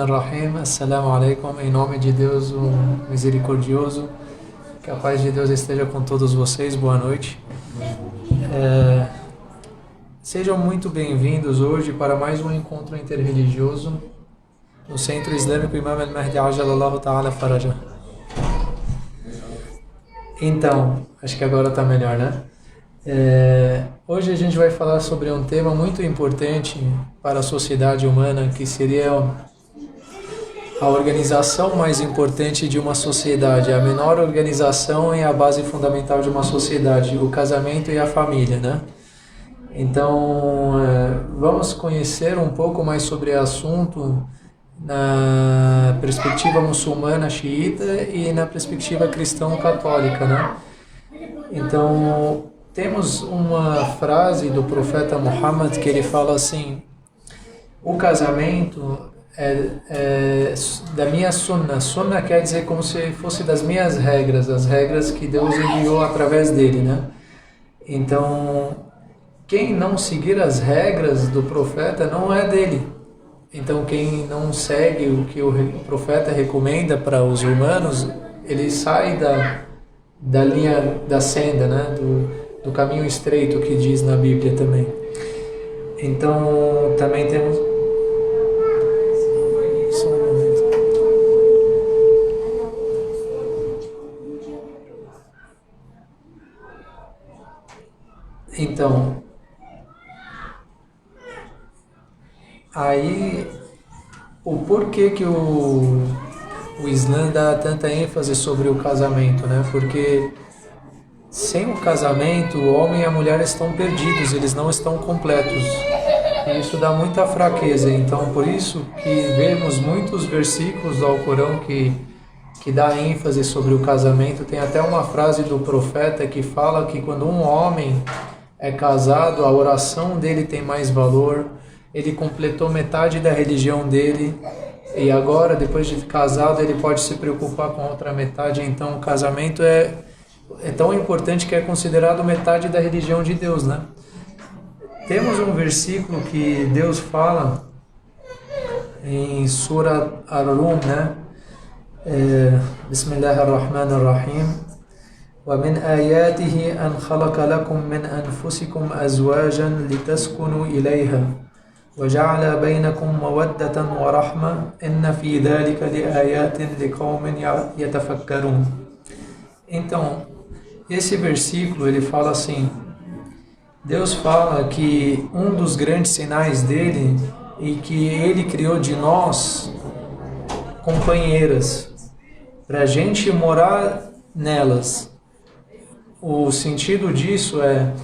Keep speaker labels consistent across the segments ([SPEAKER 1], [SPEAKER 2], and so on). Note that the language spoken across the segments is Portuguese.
[SPEAKER 1] Rahim, Assalamu alaikum, em nome de Deus, o misericordioso, que a paz de Deus esteja com todos vocês, boa noite. Sejam muito bem-vindos hoje para mais um encontro interreligioso no Centro Islâmico Imam al-Mahdi Ajalallahu Ta'ala Farajah. Então, acho que agora está melhor, né? Hoje a gente vai falar sobre um tema muito importante para a sociedade humana, que seria a organização mais importante de uma sociedade. A menor organização é a base fundamental de uma sociedade, o casamento e a família, né? Então, vamos conhecer um pouco mais sobre o assunto na perspectiva muçulmana xiita e na perspectiva cristão-católica, né? Então, temos uma frase do profeta Muhammad que ele fala assim: o casamento é da minha sunnah. Sunnah quer dizer como se fosse das minhas regras, as regras que Deus enviou através dele, né? Então, quem não seguir as regras do profeta não é dele. Então, quem não segue o que o profeta recomenda para os humanos, ele sai da linha da senda, né? Do caminho estreito que diz na Bíblia também. Então, também temos... Só um momento. Então, aí, o porquê que o Islã dá tanta ênfase sobre o casamento, né? Porque sem o casamento, o homem e a mulher estão perdidos, eles não estão completos. E isso dá muita fraqueza. Então, por isso que vemos muitos versículos do Alcorão que dá ênfase sobre o casamento. Tem até uma frase do profeta que fala que quando um homem é casado, a oração dele tem mais valor. Ele completou metade da religião dele. E agora, depois de casado, ele pode se preocupar com a outra metade. Então, o casamento é tão importante que é considerado metade da religião de Deus, né? Temos um versículo que Deus fala em Surah Ar-Rum, né? Bismillahirrahmanirrahim. وَمِنْ آيَاتِهِ أَنْ خَلَقَ لَكُمْ مِنْ أَنْفُسِكُمْ أَزْوَاجًا لِتَسْكُنُوا إِلَيْهَا وَجَعَلَ بَيْنَكُمْ مَوَدَّةً وَرَحْمَةً إِنَّ فِي ذَلِكَ لِآيَاتٍ لِقَوْمٍ يَتَفَكَّرُونَ. Então, esse versículo ele fala assim: Deus fala que um dos grandes sinais dele é que ele criou de nós companheiras para a gente morar nelas. O sentido disso é,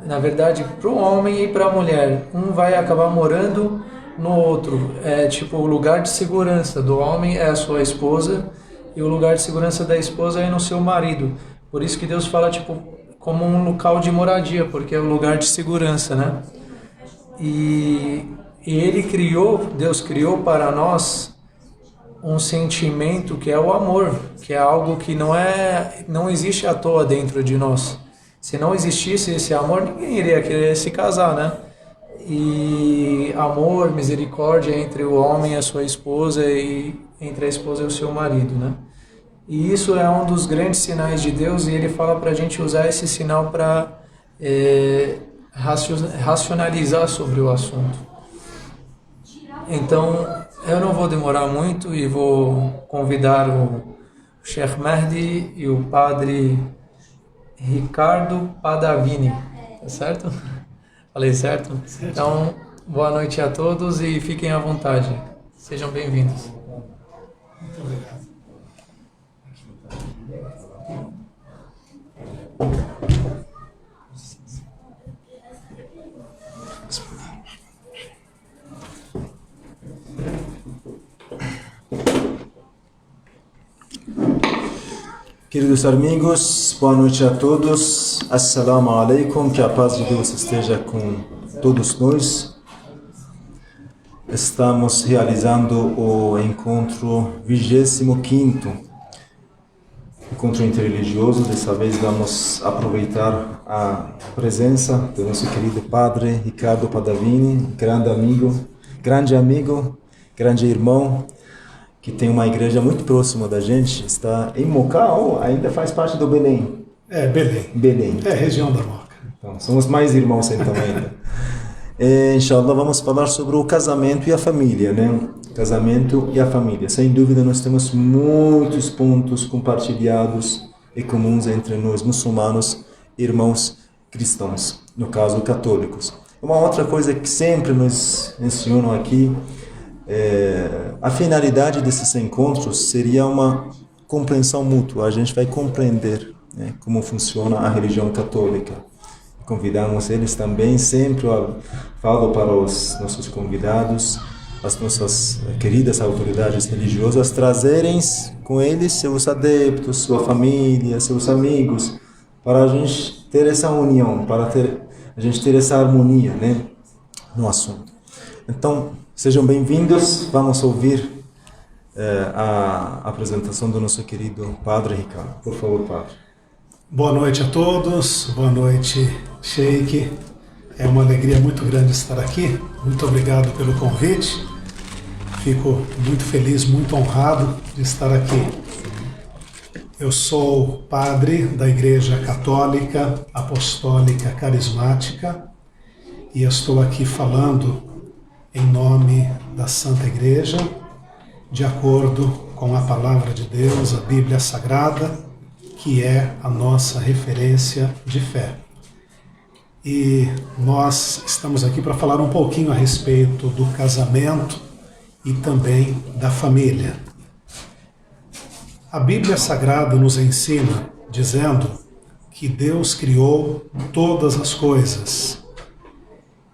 [SPEAKER 1] na verdade, para o homem e para a mulher. Um vai acabar morando no outro. É tipo o lugar de segurança do homem é a sua esposa e o lugar de segurança da esposa é no seu marido. Por isso que Deus fala tipo como um local de moradia, porque é o lugar de segurança, né? E Deus criou para nós um sentimento que é o amor, que é algo que não existe à toa dentro de nós. Se não existisse esse amor, ninguém iria querer se casar, né? E amor, misericórdia entre o homem e a sua esposa e entre a esposa e o seu marido, né? E isso é um dos grandes sinais de Deus, e ele fala para a gente usar esse sinal para racionalizar sobre o assunto. Então, eu não vou demorar muito e vou convidar o Sheikh Mahdi e o padre Ricardo Padavini, tá certo? Falei certo? Então, boa noite a todos e fiquem à vontade. Sejam bem-vindos.
[SPEAKER 2] Muito obrigado.
[SPEAKER 3] Queridos amigos, boa noite a todos. Assalamu alaikum, que a paz de Deus esteja com todos nós. Estamos realizando o encontro 25º, encontro interreligioso. Dessa vez vamos aproveitar a presença do nosso querido padre Ricardo Padavini, grande amigo grande irmão, que tem uma igreja muito próxima da gente, está em Moca ou ainda faz parte do Belém?
[SPEAKER 2] Belém.
[SPEAKER 3] Belém.
[SPEAKER 2] Região da Moca.
[SPEAKER 3] Então, somos mais irmãos então ainda. Inshallah, vamos falar sobre o casamento e a família, né? Casamento e a família. Sem dúvida, nós temos muitos pontos compartilhados e comuns entre nós muçulmanos, irmãos cristãos, no caso católicos. Uma outra coisa que sempre nos mencionam aqui, a finalidade desses encontros seria uma compreensão mútua. A gente vai compreender, né, como funciona a religião católica. Convidamos eles também, sempre falo para os nossos convidados, as nossas queridas autoridades religiosas, trazerem com eles seus adeptos, sua família, seus amigos, para a gente ter essa união, para a gente ter essa harmonia, né, no assunto. Então, sejam bem-vindos, vamos ouvir a apresentação do nosso querido Padre Ricardo. Por favor, Padre.
[SPEAKER 2] Boa noite a todos, boa noite, Sheikh. É uma alegria muito grande estar aqui. Muito obrigado pelo convite. Fico muito feliz, muito honrado de estar aqui. Eu sou padre da Igreja Católica Apostólica Carismática e estou aqui falando em nome da Santa Igreja, de acordo com a Palavra de Deus, a Bíblia Sagrada, que é a nossa referência de fé. E nós estamos aqui para falar um pouquinho a respeito do casamento e também da família. A Bíblia Sagrada nos ensina dizendo que Deus criou todas as coisas.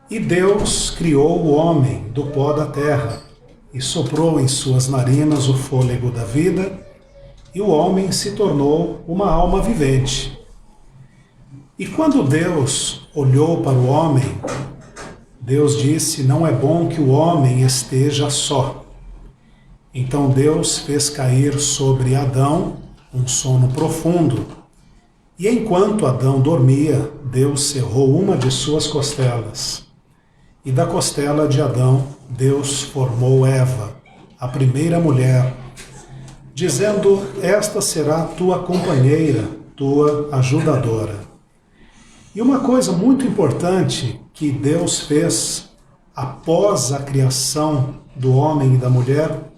[SPEAKER 2] E Deus criou o homem do pó da terra e soprou em suas narinas o fôlego da vida, e o homem se tornou uma alma vivente. E quando Deus olhou para o homem, Deus disse: não é bom que o homem esteja só. Então Deus fez cair sobre Adão um sono profundo. E enquanto Adão dormia, Deus cerrou uma de suas costelas. E da costela de Adão, Deus formou Eva, a primeira mulher, dizendo: esta será tua companheira, tua ajudadora. E uma coisa muito importante que Deus fez após a criação do homem e da mulher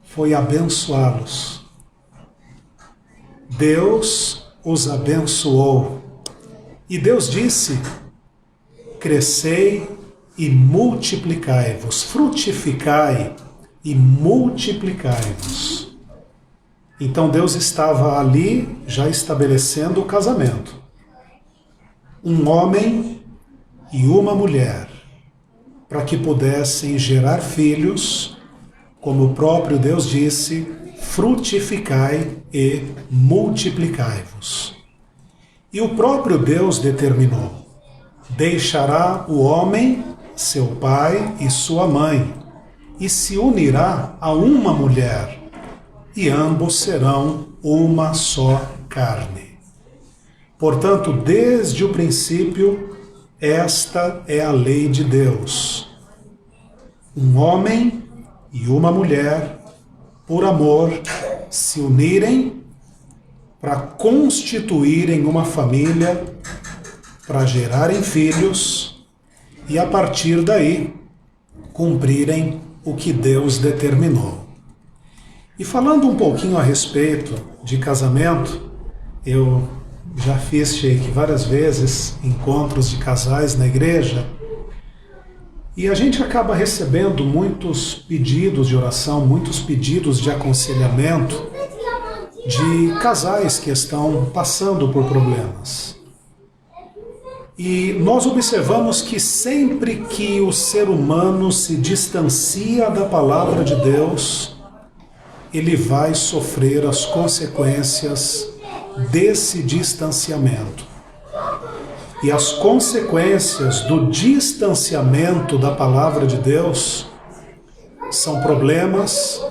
[SPEAKER 2] foi abençoá-los. Deus os abençoou. E Deus disse: crescei e multiplicai-vos, frutificai e multiplicai-vos. Então Deus estava ali já estabelecendo o casamento. Um homem e uma mulher, para que pudessem gerar filhos, como o próprio Deus disse: frutificai e multiplicai-vos. E o próprio Deus determinou: deixará o homem seu pai e sua mãe, e se unirá a uma mulher, e ambos serão uma só carne. Portanto, desde o princípio, esta é a lei de Deus. Um homem e uma mulher, por amor, se unirem para constituírem uma família, para gerarem filhos e, a partir daí, cumprirem o que Deus determinou. E falando um pouquinho a respeito de casamento, eu já fiz, Sheikh, várias vezes encontros de casais na igreja, e a gente acaba recebendo muitos pedidos de oração, muitos pedidos de aconselhamento de casais que estão passando por problemas. E nós observamos que sempre que o ser humano se distancia da palavra de Deus, ele vai sofrer as consequências desse distanciamento. E as consequências do distanciamento da palavra de Deus são problemas,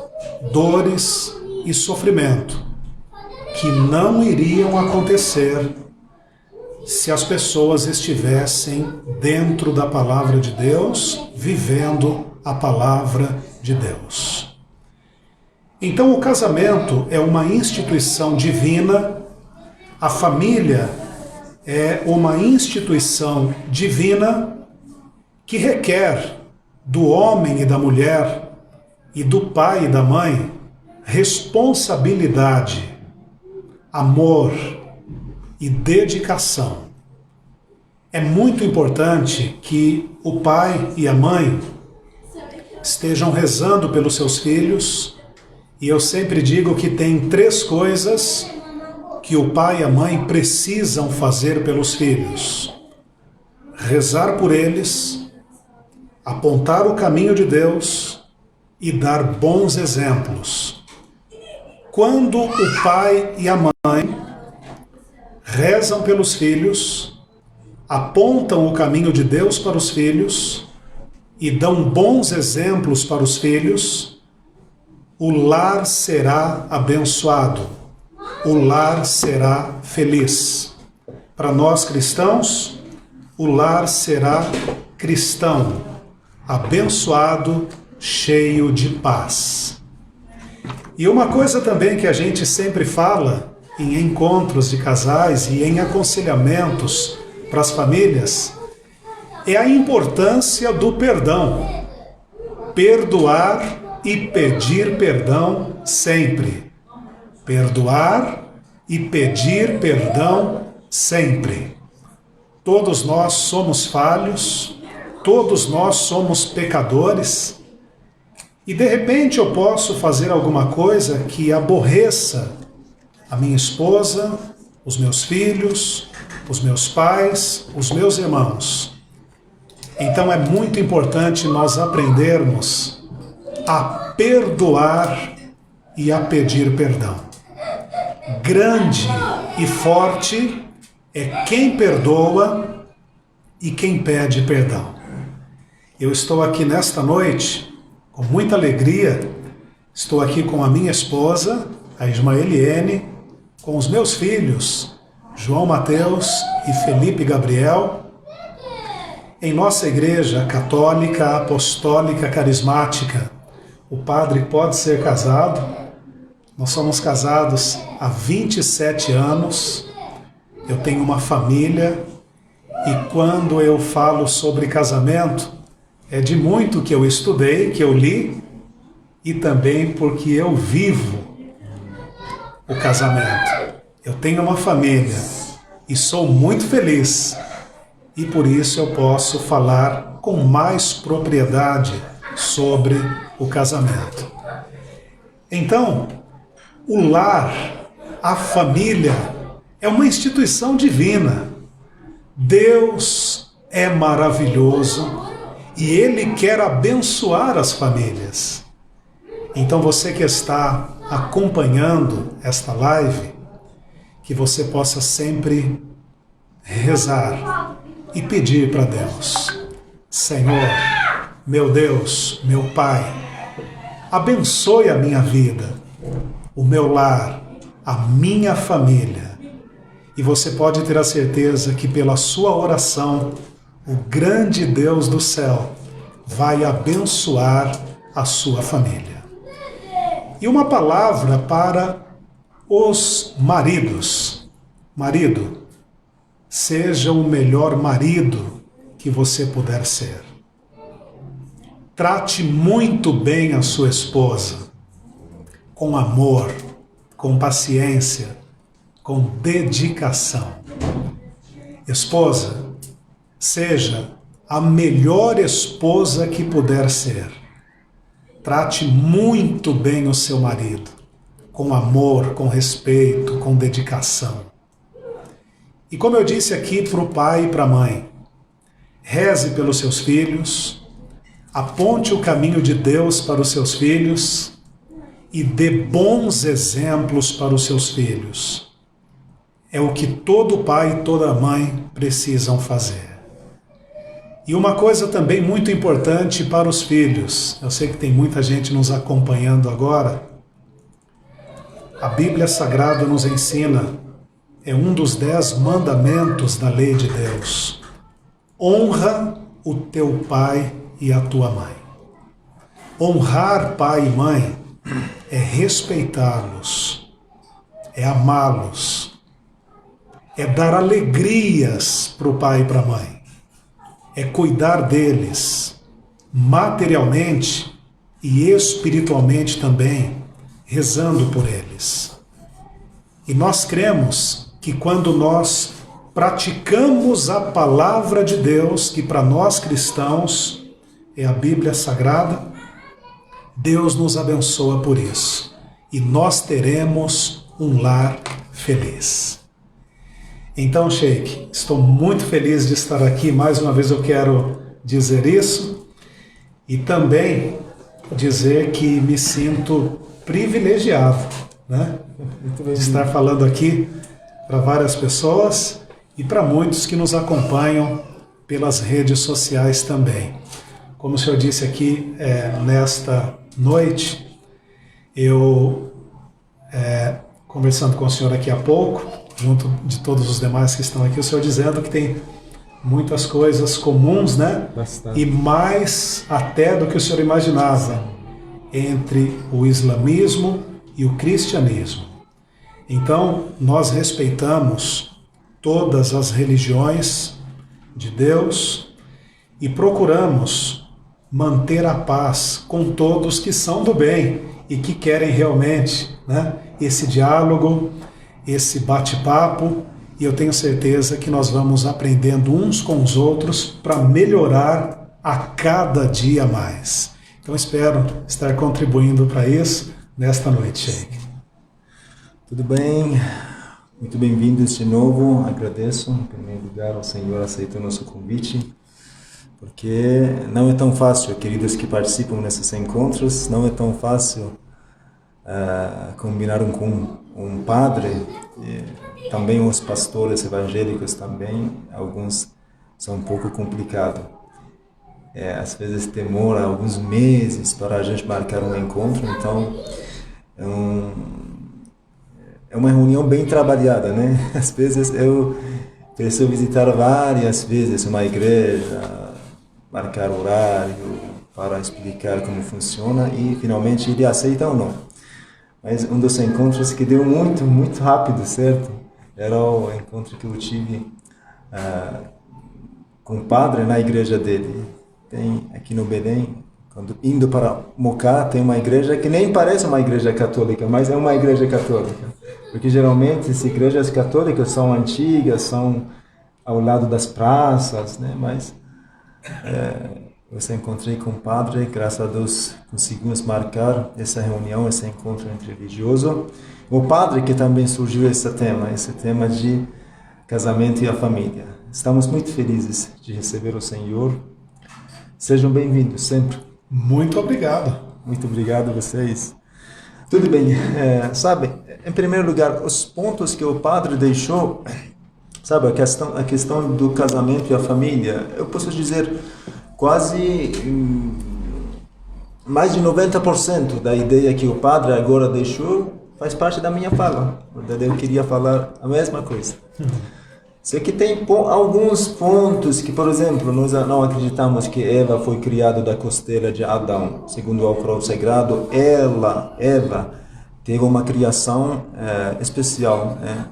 [SPEAKER 2] dores e sofrimento, que não iriam acontecer se as pessoas estivessem dentro da palavra de Deus, vivendo a palavra de Deus. Então, o casamento é uma instituição divina, a família é uma instituição divina que requer do homem e da mulher e do pai e da mãe responsabilidade, amor e dedicação. É muito importante que o pai e a mãe estejam rezando pelos seus filhos, e eu sempre digo que tem 3 coisas que o pai e a mãe precisam fazer pelos filhos: rezar por eles, apontar o caminho de Deus e dar bons exemplos. Quando o pai e a mãe rezam pelos filhos, apontam o caminho de Deus para os filhos e dão bons exemplos para os filhos, o lar será abençoado, o lar será feliz. Para nós cristãos, o lar será cristão, abençoado, cheio de paz. E uma coisa também que a gente sempre fala em encontros de casais e em aconselhamentos para as famílias é a importância do perdão. Perdoar e pedir perdão sempre. Perdoar e pedir perdão sempre. Todos nós somos falhos, todos nós somos pecadores, e de repente eu posso fazer alguma coisa que aborreça a minha esposa, os meus filhos, os meus pais, os meus irmãos. Então é muito importante nós aprendermos a perdoar e a pedir perdão. Grande e forte é quem perdoa e quem pede perdão. Eu estou aqui nesta noite com muita alegria, estou aqui com a minha esposa, a Ismaeliene, com os meus filhos, João Mateus e Felipe Gabriel, em nossa igreja católica, apostólica, carismática. O padre pode ser casado, nós somos casados há 27 anos, eu tenho uma família, e quando eu falo sobre casamento, é de muito que eu estudei, que eu li, e também porque eu vivo o casamento. Eu tenho uma família e sou muito feliz, e por isso eu posso falar com mais propriedade sobre o casamento. Então, o lar, a família, é uma instituição divina. Deus é maravilhoso e Ele quer abençoar as famílias. Então você que está acompanhando esta live, que você possa sempre rezar e pedir para Deus: Senhor, meu Deus, meu Pai, abençoe a minha vida, o meu lar, a minha família. E você pode ter a certeza que pela sua oração, o grande Deus do céu vai abençoar a sua família. E uma palavra para os maridos. Marido, seja o melhor marido que você puder ser. Trate muito bem a sua esposa, com amor, com paciência, com dedicação. Esposa, seja a melhor esposa que puder ser. Trate muito bem o seu marido, com amor, com respeito, com dedicação. E como eu disse aqui para o pai e para a mãe, reze pelos seus filhos, aponte o caminho de Deus para os seus filhos e dê bons exemplos para os seus filhos. É o que todo pai e toda mãe precisam fazer. E uma coisa também muito importante para os filhos, eu sei que tem muita gente nos acompanhando agora, a Bíblia Sagrada nos ensina, é um dos 10 mandamentos da lei de Deus: honra o teu pai e a tua mãe. Honrar pai e mãe é respeitá-los, é amá-los, é dar alegrias para o pai e para a mãe, é cuidar deles materialmente e espiritualmente também, rezando por eles. E nós cremos que quando nós praticamos a palavra de Deus, que para nós cristãos é a Bíblia Sagrada, Deus nos abençoa por isso. E nós teremos um lar feliz. Então, Sheik, estou muito feliz de estar aqui. Mais uma vez eu quero dizer isso. E também dizer que me sinto privilegiado, né? De estar falando aqui para várias pessoas e para muitos que nos acompanham pelas redes sociais também. Como o senhor disse aqui, nesta noite, eu, conversando com o senhor aqui há pouco, junto de todos os demais que estão aqui, o senhor dizendo que tem muitas coisas comuns, né?
[SPEAKER 3] Bastante.
[SPEAKER 2] E mais até do que o senhor imaginava entre o islamismo e o cristianismo. Então, nós respeitamos todas as religiões de Deus e procuramos manter a paz com todos que são do bem e que querem realmente, né, esse diálogo, esse bate-papo, e eu tenho certeza que nós vamos aprendendo uns com os outros para melhorar a cada dia mais. Então espero estar contribuindo para isso nesta noite, Sheik.
[SPEAKER 3] Tudo bem? Muito bem-vindos de novo. Agradeço, em primeiro lugar, ao Senhor aceitar o nosso convite, porque não é tão fácil, queridos que participam desses encontros, não é tão fácil combinar com um padre, e também os pastores evangélicos também, alguns são um pouco complicados. Às vezes demora alguns meses para a gente marcar um encontro, então é uma reunião bem trabalhada, né? Às vezes eu preciso visitar várias vezes uma igreja, marcar horário para explicar como funciona e finalmente ele aceita ou não. Mas um dos encontros que deu muito, muito rápido, certo? Era o encontro que eu tive com o padre na igreja dele. Tem aqui no Belém, quando indo para Mocá, tem uma igreja que nem parece uma igreja católica, mas é uma igreja católica. Porque geralmente as igrejas católicas são antigas, são ao lado das praças, né? Mas eu encontrei com o padre, graças a Deus conseguimos marcar essa reunião, esse encontro religioso. O padre que também surgiu esse tema de casamento e a família. Estamos muito felizes de receber o Senhor. Sejam bem-vindos sempre.
[SPEAKER 2] Muito obrigado.
[SPEAKER 3] Muito obrigado a vocês. Tudo bem, sabe, em primeiro lugar, os pontos que o padre deixou, sabe, a questão do casamento e a família, eu posso dizer quase mais de 90% da ideia que o padre agora deixou faz parte da minha fala. Eu queria falar a mesma coisa. Só que tem alguns pontos que, por exemplo, nós não acreditamos que Eva foi criada da costela de Adão. Segundo o Alcorão Sagrado, Eva, teve uma criação especial. Né?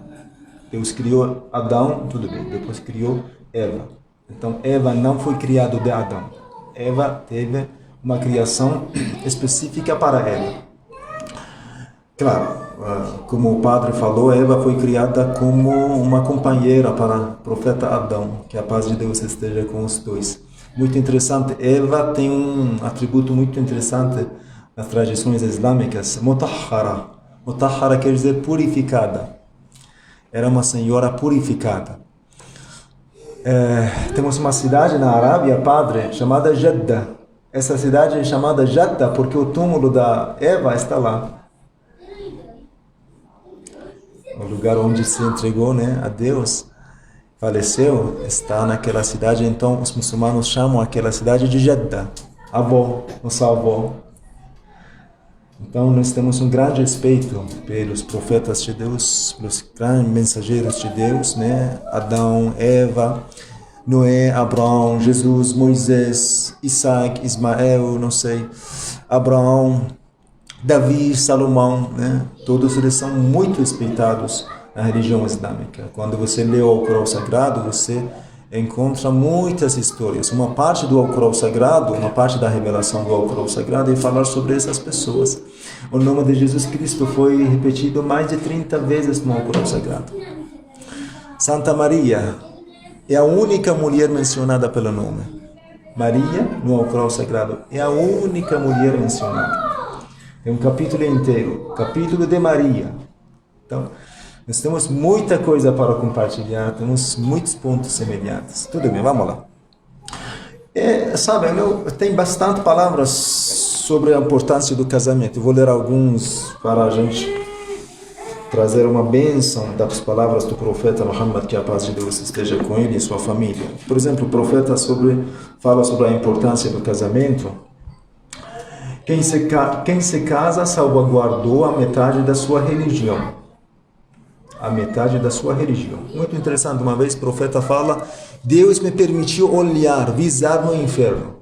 [SPEAKER 3] Deus criou Adão, tudo bem, depois criou Eva. Então, Eva não foi criada de Adão. Eva teve uma criação específica para ela. Claro, como o padre falou, Eva foi criada como uma companheira para o profeta Adão, que a paz de Deus esteja com os dois. Muito interessante, Eva tem um atributo muito interessante nas tradições islâmicas, mutahhara. Mutahhara quer dizer purificada. Era uma senhora purificada. Temos uma cidade na Arábia, padre, chamada Jeddah. Essa cidade é chamada Jeddah porque o túmulo da Eva está lá. O lugar onde se entregou, né, a Deus, faleceu, está naquela cidade. Então os muçulmanos chamam aquela cidade de Jeddah, avó, nossa avó. Então nós temos um grande respeito pelos profetas de Deus, pelos grandes mensageiros de Deus, né, Adão, Eva. Noé, Abraão, Jesus, Moisés, Isaac, Ismael, não sei, Abraão, Davi, Salomão, né? Todos eles são muito respeitados na religião islâmica. Quando você lê o Alcorão Sagrado, você encontra muitas histórias. Uma parte do Alcorão Sagrado, uma parte da revelação do Alcorão Sagrado é falar sobre essas pessoas. O nome de Jesus Cristo foi repetido mais de 30 vezes no Alcorão Sagrado. Santa Maria é a única mulher mencionada pelo nome. Maria, no Alcorão Sagrado, é a única mulher mencionada. É um capítulo inteiro, capítulo de Maria. Então, nós temos muita coisa para compartilhar, temos muitos pontos semelhantes. Tudo bem, vamos lá. Tem bastante palavras sobre a importância do casamento. Eu vou ler alguns para a gente trazer uma bênção das palavras do profeta Muhammad, que a paz de Deus esteja com ele e sua família. Por exemplo, o profeta fala sobre a importância do casamento. Quem se casa salvaguardou a metade da sua religião. A metade da sua religião. Muito interessante. Uma vez o profeta fala: Deus me permitiu visar no inferno.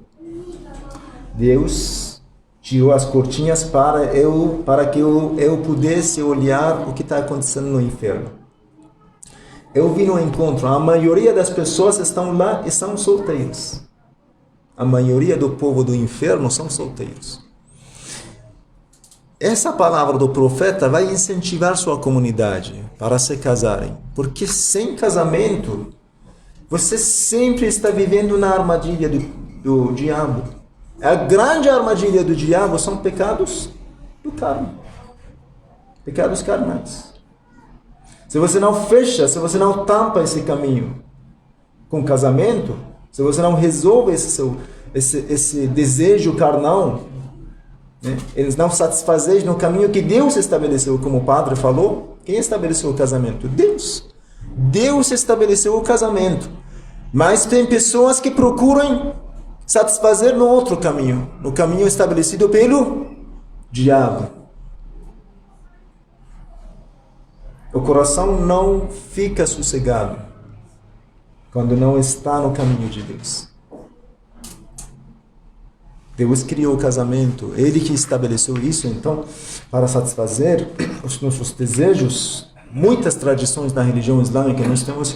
[SPEAKER 3] Deus tirou as cortinhas para que eu pudesse olhar o que está acontecendo no inferno. Eu vi no encontro, a maioria das pessoas estão lá e são solteiros. A maioria do povo do inferno são solteiros. Essa palavra do profeta vai incentivar sua comunidade para se casarem. Porque sem casamento, você sempre está vivendo na armadilha do diabo. A grande armadilha do diabo são pecados do carne. Pecados carnais. Se você não fecha, se você não tampa esse caminho com casamento, se você não resolve esse desejo carnal, eles não satisfazem no caminho que Deus estabeleceu, como o padre falou. Quem estabeleceu o casamento? Deus. Deus estabeleceu o casamento. Mas tem pessoas que procuram satisfazer no outro caminho, no caminho estabelecido pelo diabo. O coração não fica sossegado quando não está no caminho de Deus. Deus criou o casamento, Ele que estabeleceu isso, então, para satisfazer os nossos desejos. Muitas tradições na religião islâmica nós temos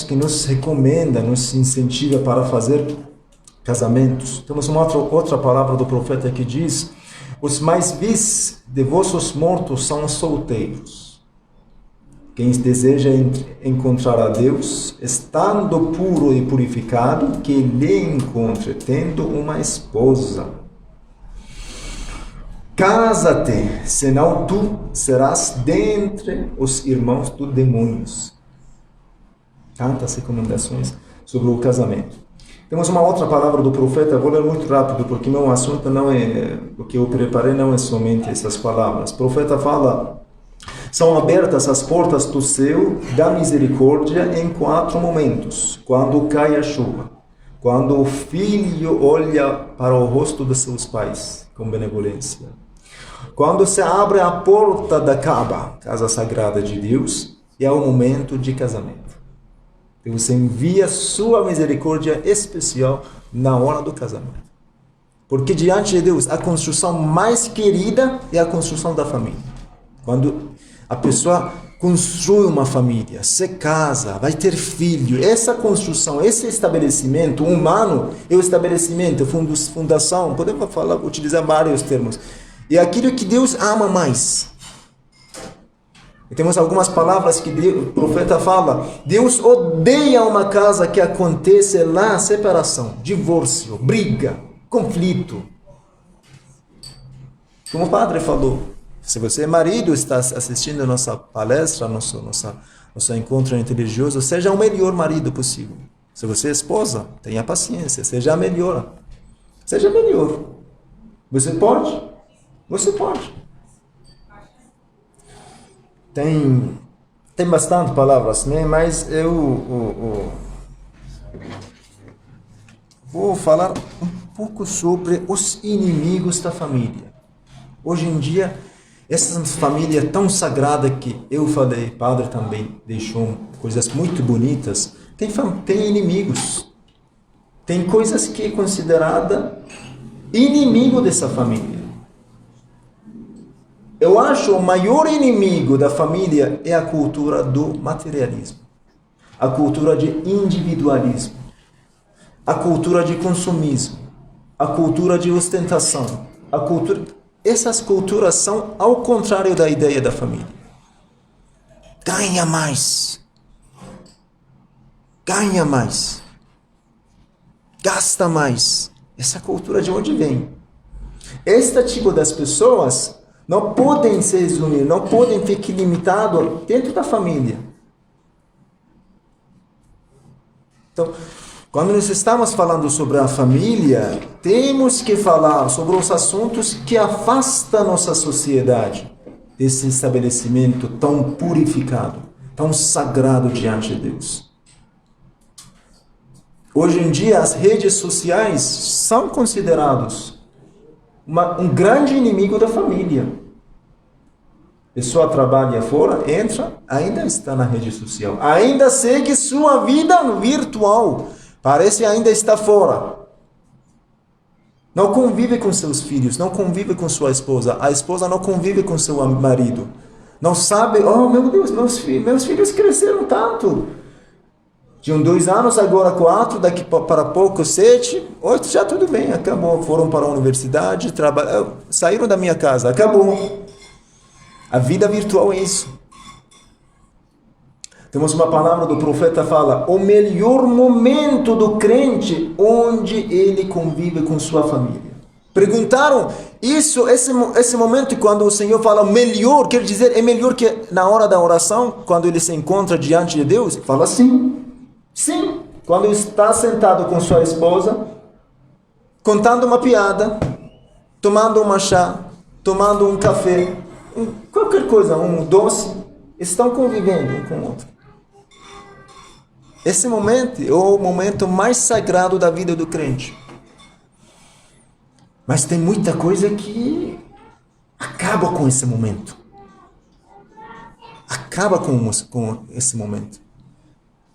[SPEAKER 3] que nos recomenda, nos incentiva para fazer casamentos. Temos uma outra palavra do profeta que diz: os mais vis de vossos mortos são os solteiros. Quem deseja encontrar a Deus, estando puro e purificado, que lhe encontre, tendo uma esposa. Casa-te, senão tu serás dentre os irmãos dos demônios. Tantas recomendações sobre o casamento. Temos uma outra palavra do profeta, vou ler muito rápido, porque meu assunto não é, o que eu preparei não é somente essas palavras. O profeta fala: são abertas as portas do céu da misericórdia em 4 momentos. Quando cai a chuva, quando o filho olha para o rosto de seus pais com benevolência, quando se abre a porta da Kaaba, casa sagrada de Deus, e é o momento de casamento. Deus envia sua misericórdia especial na hora do casamento. Porque diante de Deus, a construção mais querida é a construção da família. Quando a pessoa constrói uma família, se casa, vai ter filho, essa construção, esse estabelecimento humano é o estabelecimento, fundação, podemos utilizar vários termos. É aquilo que Deus ama mais. E temos algumas palavras que o profeta fala: Deus odeia uma casa que acontece lá separação, divórcio, briga, conflito. Como o padre falou, se você é marido, está assistindo a nossa palestra, nosso encontro religioso, seja o melhor marido possível. Se você é esposa, tenha paciência, seja a melhor. Seja melhor. Você pode? Você pode. Tem bastante palavras, né? Mas eu vou falar um pouco sobre os inimigos da família. Hoje em dia, Essa família tão sagrada que eu falei, padre também deixou coisas muito bonitas, tem inimigos. Tem coisas que é considerada inimigo dessa família. Eu acho o maior inimigo da família é a cultura do materialismo, a cultura de individualismo, a cultura de consumismo, a cultura de ostentação, a cultura... Essas culturas são ao contrário da ideia da família. Ganha mais. Ganha mais. Gasta mais. Essa cultura de onde vem? Este tipo das pessoas não podem se resumir, não podem ficar limitados dentro da família. Então, quando nós estamos falando sobre a família, temos que falar sobre os assuntos que afastam a nossa sociedade desse estabelecimento tão purificado, tão sagrado diante de Deus. Hoje em dia, as redes sociais são consideradas um grande inimigo da família. A pessoa trabalha fora, entra, ainda está na rede social, ainda segue sua vida virtual. Parece que ainda está fora. Não convive com seus filhos, não convive com sua esposa. A esposa não convive com seu marido. Não sabe, oh meu Deus, meus filhos cresceram tanto. Tinham 2 anos, agora 4, daqui para pouco 7, 8, já tudo bem, acabou. Foram para a universidade, saíram da minha casa, acabou. A vida virtual é isso. Temos uma palavra do profeta fala, o melhor momento do crente onde ele convive com sua família. Perguntaram isso, esse momento quando o Senhor fala melhor, quer dizer, é melhor que na hora da oração, quando ele se encontra diante de Deus? Fala sim. Sim. Quando está sentado com sua esposa, contando uma piada, tomando uma chá, tomando um café, qualquer coisa, um doce, estão convivendo um com o outro. Esse momento é o momento mais sagrado da vida do crente. Mas tem muita coisa que acaba com esse momento. Acaba com esse momento.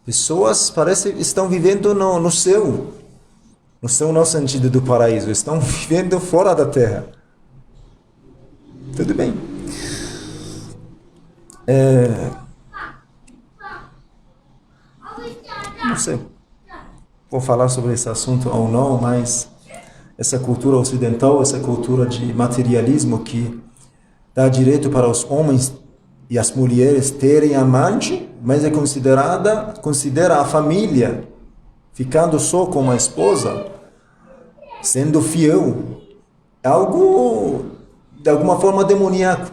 [SPEAKER 3] Pessoas parecem que estão vivendo no céu. No céu não sentido do paraíso. Estão vivendo fora da terra. Tudo bem. Não sei, vou falar sobre esse assunto ou não, mas essa cultura ocidental, essa cultura de materialismo que dá direito para os homens e as mulheres terem amante, mas é considera a família, ficando só com a esposa, sendo fiel, é algo de alguma forma demoníaco,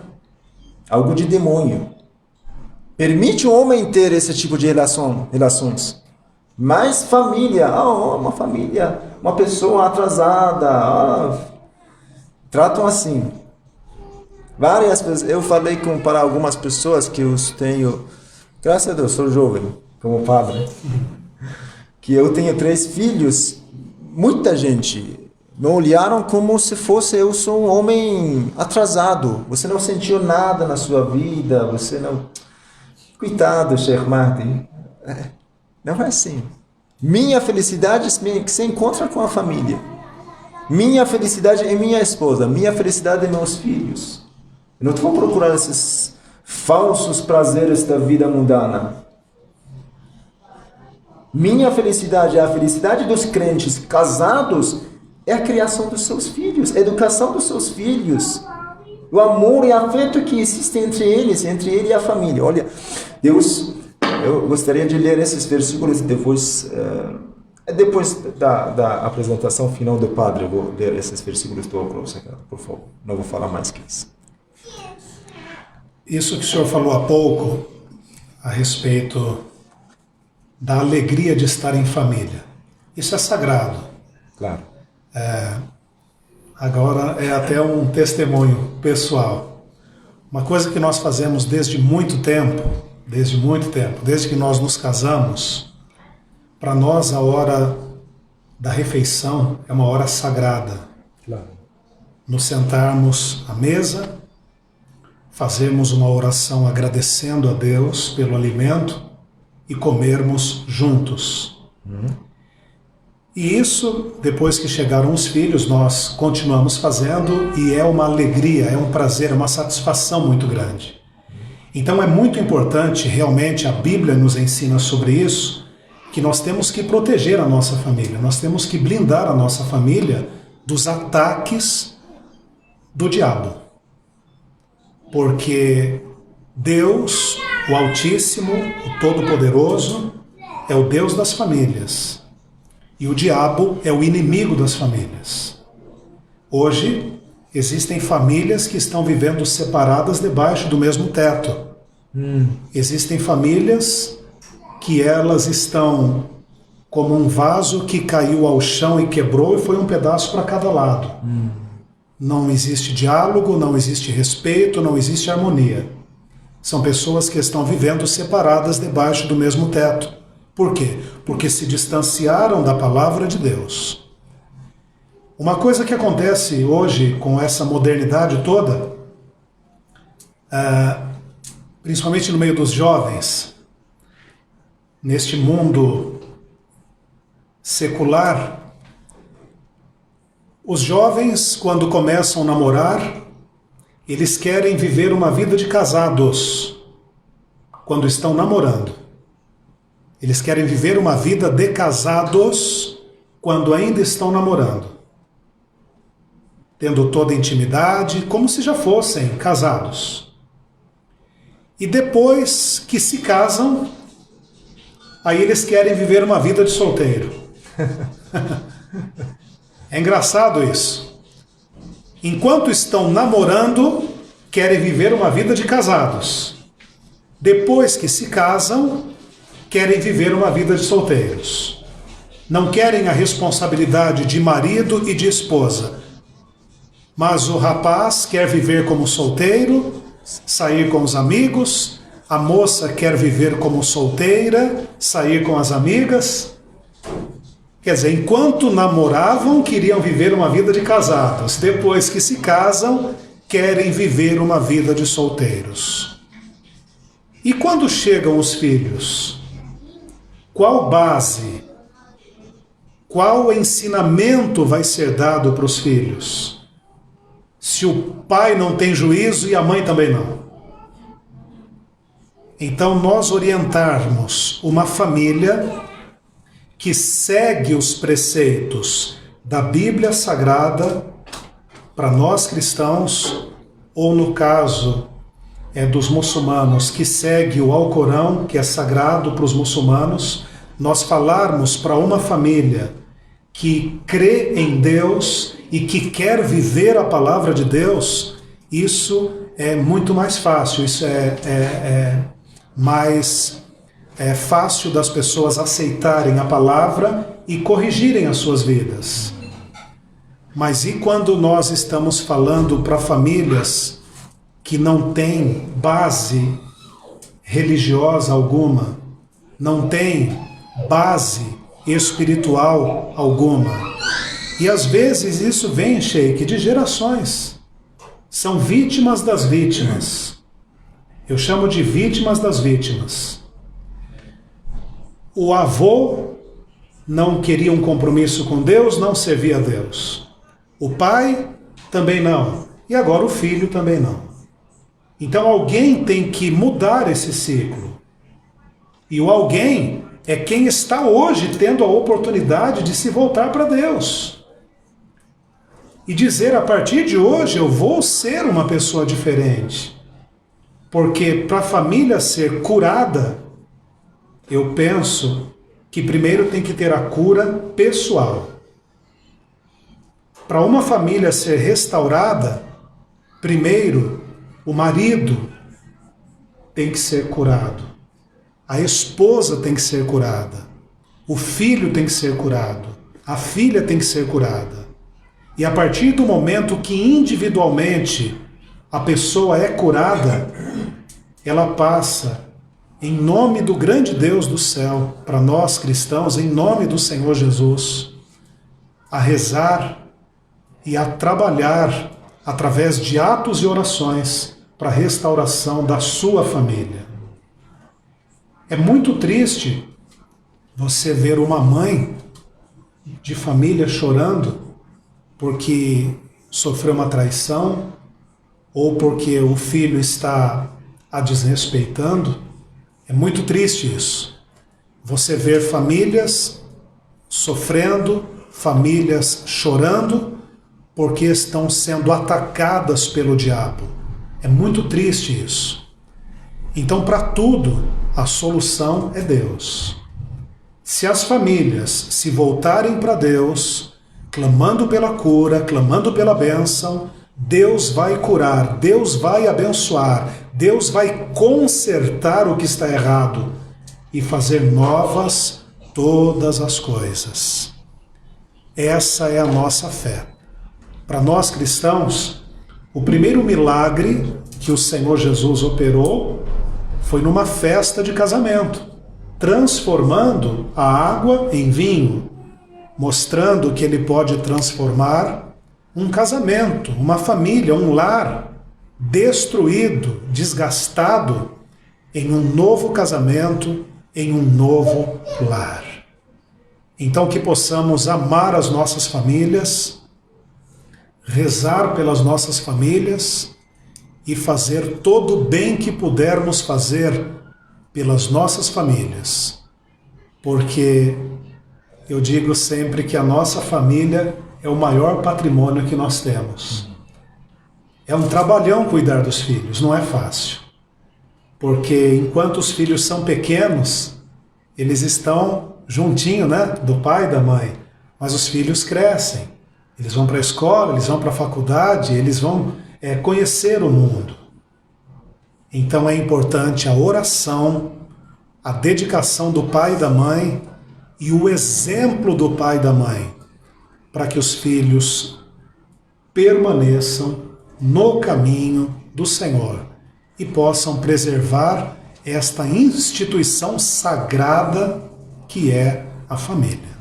[SPEAKER 3] algo de demônio. Permite o homem ter esse tipo de relações. Mas família, uma família, uma pessoa atrasada, tratam assim. Várias pessoas, eu falei para algumas pessoas que eu tenho, graças a Deus, sou jovem, como padre, que eu tenho 3 filhos, muita gente me olharam como se fosse eu sou um homem atrasado, você não sentiu nada na sua vida, você não... Coitado, Sheikh Martin. Não é assim. Minha felicidade se encontra com a família. Minha felicidade é minha esposa. Minha felicidade é meus filhos. Eu não estou procurando esses falsos prazeres da vida mundana. Minha felicidade, a felicidade dos crentes casados é a criação dos seus filhos, a educação dos seus filhos. O amor e afeto que existe entre eles, entre ele e a família. Olha, Deus, eu gostaria de ler esses versículos depois da apresentação final do padre. Eu vou ler esses versículos do Ocros, por favor. Não vou falar mais que isso.
[SPEAKER 2] Isso que o senhor falou há pouco, a respeito da alegria de estar em família. Isso é sagrado.
[SPEAKER 3] Claro.
[SPEAKER 2] Agora é até um testemunho pessoal. Uma coisa que nós fazemos desde muito tempo, desde que nós nos casamos, para nós a hora da refeição é uma hora sagrada.
[SPEAKER 3] Claro.
[SPEAKER 2] Nos sentarmos à mesa, fazermos uma oração agradecendo a Deus pelo alimento e comermos juntos. E isso, depois que chegaram os filhos, nós continuamos fazendo e é uma alegria, é um prazer, é uma satisfação muito grande. Então é muito importante, realmente a Bíblia nos ensina sobre isso, que nós temos que proteger a nossa família, nós temos que blindar a nossa família dos ataques do diabo. Porque Deus, o Altíssimo, o Todo-Poderoso, é o Deus das famílias. E o diabo é o inimigo das famílias. Hoje, existem famílias que estão vivendo separadas debaixo do mesmo teto. Existem famílias que elas estão como um vaso que caiu ao chão e quebrou e foi um pedaço para cada lado. Não existe diálogo, não existe respeito, não existe harmonia. São pessoas que estão vivendo separadas debaixo do mesmo teto. Por quê? Porque se distanciaram da palavra de Deus. Uma coisa que acontece hoje com essa modernidade toda, principalmente no meio dos jovens, neste mundo secular, os jovens, quando começam a namorar, eles querem viver uma vida de casados quando estão namorando. Eles querem viver uma vida de casados quando ainda estão namorando. Tendo toda a intimidade, como se já fossem casados. E depois que se casam, aí eles querem viver uma vida de solteiro. É engraçado isso. Enquanto estão namorando, querem viver uma vida de casados. Depois que se casam, querem viver uma vida de solteiros. Não querem a responsabilidade de marido e de esposa. Mas o rapaz quer viver como solteiro, sair com os amigos. A moça quer viver como solteira, sair com as amigas. Quer dizer, enquanto namoravam, queriam viver uma vida de casados. Depois que se casam, querem viver uma vida de solteiros. E quando chegam os filhos? Qual base, qual ensinamento vai ser dado para os filhos? Se o pai não tem juízo e a mãe também não. Então nós orientarmos uma família que segue os preceitos da Bíblia Sagrada para nós cristãos, ou no caso dos muçulmanos, que segue o Alcorão, que é sagrado para os muçulmanos, nós falarmos para uma família que crê em Deus e que quer viver a palavra de Deus, isso é muito mais fácil, isso é mais fácil das pessoas aceitarem a palavra e corrigirem as suas vidas. Mas e quando nós estamos falando para famílias que não têm base religiosa alguma, não têm base espiritual alguma? E às vezes isso vem, Sheik, de gerações. São vítimas das vítimas. Eu chamo de vítimas das vítimas. O avô não queria um compromisso com Deus, não servia a Deus. O pai também não. E agora o filho também não. Então alguém tem que mudar esse ciclo. E o alguém é quem está hoje tendo a oportunidade de se voltar para Deus. E dizer, a partir de hoje eu vou ser uma pessoa diferente. Porque para a família ser curada, eu penso que primeiro tem que ter a cura pessoal. Para uma família ser restaurada, primeiro o marido tem que ser curado. A esposa tem que ser curada. O filho tem que ser curado. A filha tem que ser curada. E a partir do momento que individualmente a pessoa é curada, ela passa, em nome do grande Deus do céu, para nós cristãos, em nome do Senhor Jesus, a rezar e a trabalhar através de atos e orações para a restauração da sua família. É muito triste você ver uma mãe de família chorando porque sofreu uma traição ou porque o filho está a desrespeitando. É muito triste isso. Você ver famílias sofrendo, famílias chorando porque estão sendo atacadas pelo diabo. É muito triste isso. Então, para tudo, a solução é Deus. Se as famílias se voltarem para Deus, clamando pela cura, clamando pela bênção, Deus vai curar, Deus vai abençoar, Deus vai consertar o que está errado e fazer novas todas as coisas. Essa é a nossa fé. Para nós cristãos, o primeiro milagre que o Senhor Jesus operou foi numa festa de casamento, transformando a água em vinho, mostrando que ele pode transformar um casamento, uma família, um lar destruído, desgastado, em um novo casamento, em um novo lar. Então que possamos amar as nossas famílias, rezar pelas nossas famílias e fazer todo o bem que pudermos fazer pelas nossas famílias. Porque eu digo sempre que a nossa família é o maior patrimônio que nós temos. É um trabalhão cuidar dos filhos, não é fácil. Porque enquanto os filhos são pequenos, eles estão juntinho, né, do pai e da mãe. Mas os filhos crescem. Eles vão para a escola, eles vão para a faculdade, eles vão conhecer o mundo. Então é importante a oração, a dedicação do pai e da mãe e o exemplo do pai e da mãe, para que os filhos permaneçam no caminho do Senhor e possam preservar esta instituição sagrada que é a família.